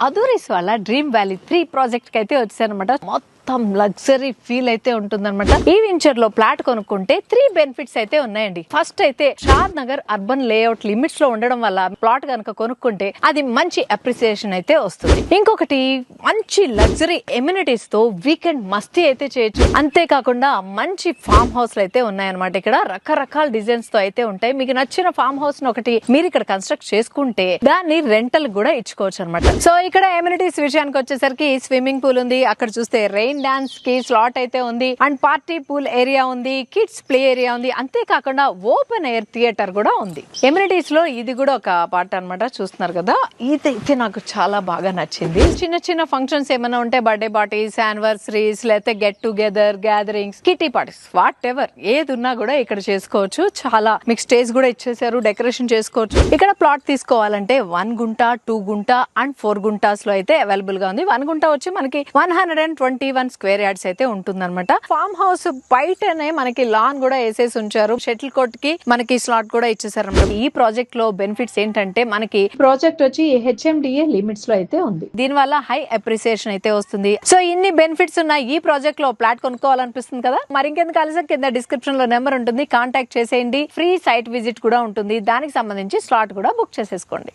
అదూరిస్ వాళ్ళ dream valley 3 project కి అయితే వచ్చారనమాట. మొత్తం లగ్జరీ ఫీల్ అయితే ఉంటుందన్నమాట. ఈ వెంచర్ లో ప్లాట్ కొనుక్కుంటే 3 బెనిఫిట్స్ అయితే ఉన్నాయండి. ఫస్ట్ అయితే షాద్ నగర్ అర్బన్ లేఅవుట్ లిమిట్స్ లో ఉండడం వల్ల ప్లాట్ కనుక కొనుక్కుంటే అది మంచి అప్రిసియేషన్ అయితే వస్తుంది. ఇంకొకటి మంచి లగ్జరీ ఎమ్యూనిటీస్ తో వీకెండ్ మస్తీ అయితే చేయొచ్చు. అంతేకాకుండా మంచి ఫామ్ హౌస్ అయితే ఉన్నాయన్నమాట. ఇక్కడ రకరకాల డిజైన్స్ తో అయితే ఉంటాయి. మీకు నచ్చిన ఫామ్ హౌస్ ఒకటి మీరు ఇక్కడ కన్స్ట్రక్ట్ చేసుకుంటే దాన్ని రెంటల్ కూడా ఇచ్చుకోవచ్చు అనమాట. సో ఇక్కడ ఎమ్యూనిటీస్ విషయానికి వచ్చేసరికి స్విమ్మింగ్ పూల్ ఉంది, అక్కడ చూస్తే రెయిన్ డాన్స్ కి స్లాట్ అయితే ఉంది, అండ్ పార్టీ పూల్ ఏరియా ఉంది, కిడ్స్ ప్లే ఏరియా ఉంది, అంతేకాకుండా ఓపెన్ ఎయిర్ థియేటర్ కూడా ఉంది. ఎమ్యూనిటీస్ లో ఇది కూడా ఒక పార్ట్ అన్నమాట. చూస్తున్నారు కదా, ఇదైతే నాకు చాలా బాగా నచ్చింది. చిన్న చిన్న ఫంక్షన్స్ ఏమైనా ఉంటే బర్త్డే పార్టీస్, యానివర్సరీస్, లేకపోతే get together, gatherings, kitty parties, what ever ఏది ఉన్నా కూడా ఇక్కడ చేసుకోవచ్చు. చాలా మీకు స్టేజ్ కూడా ఇచ్చేసారు, డెకరేషన్ చేసుకోవచ్చు. ఇక్కడ ప్లాట్ తీసుకోవాలంటే 1 గుంట, 2 గుంట అండ్ 4 గుంటాస్ లో అయితే అవైలబుల్ గా ఉంది. 1 గుంట వచ్చి మనకి 121 స్క్వేర్ యార్డ్స్ అయితే ఉంటుందన్నమాట. ఫామ్ హౌస్ బయటనే మనకి లాన్ కూడా వేసేసి ఉంచారు. షటిల్ కోర్ట్ కి మనకి స్లాట్ కూడా ఇచ్చేసారు అన్నమాట. ఈ ప్రాజెక్ట్ లో బెనిఫిట్స్ ఏంటంటే మనకి ప్రాజెక్ట్ వచ్చి HMDA లిమిట్స్ లో అయితే ఉంది. దీని వల్ల హై అప్రిసియేషన్ అయితే వస్తుంది. సో ఇన్ని బెనిఫిట్స్ ఉన్న ఈ ప్రాజెక్ట్ లో ప్లాట్ కొనుక్కోవాలనిపిస్తుంది కదా, మరి ఇంకెందుకు ఆలస్యం, కింద డిస్క్రిప్షన్ లో నెంబర్ ఉంటుంది, కాంటాక్ట్ చేసేయండి. ఫ్రీ సైట్ విజిట్ కూడా ఉంటుంది, దానికి సంబంధించి స్లాట్ కూడా బుక్ చేసేసుకోండి.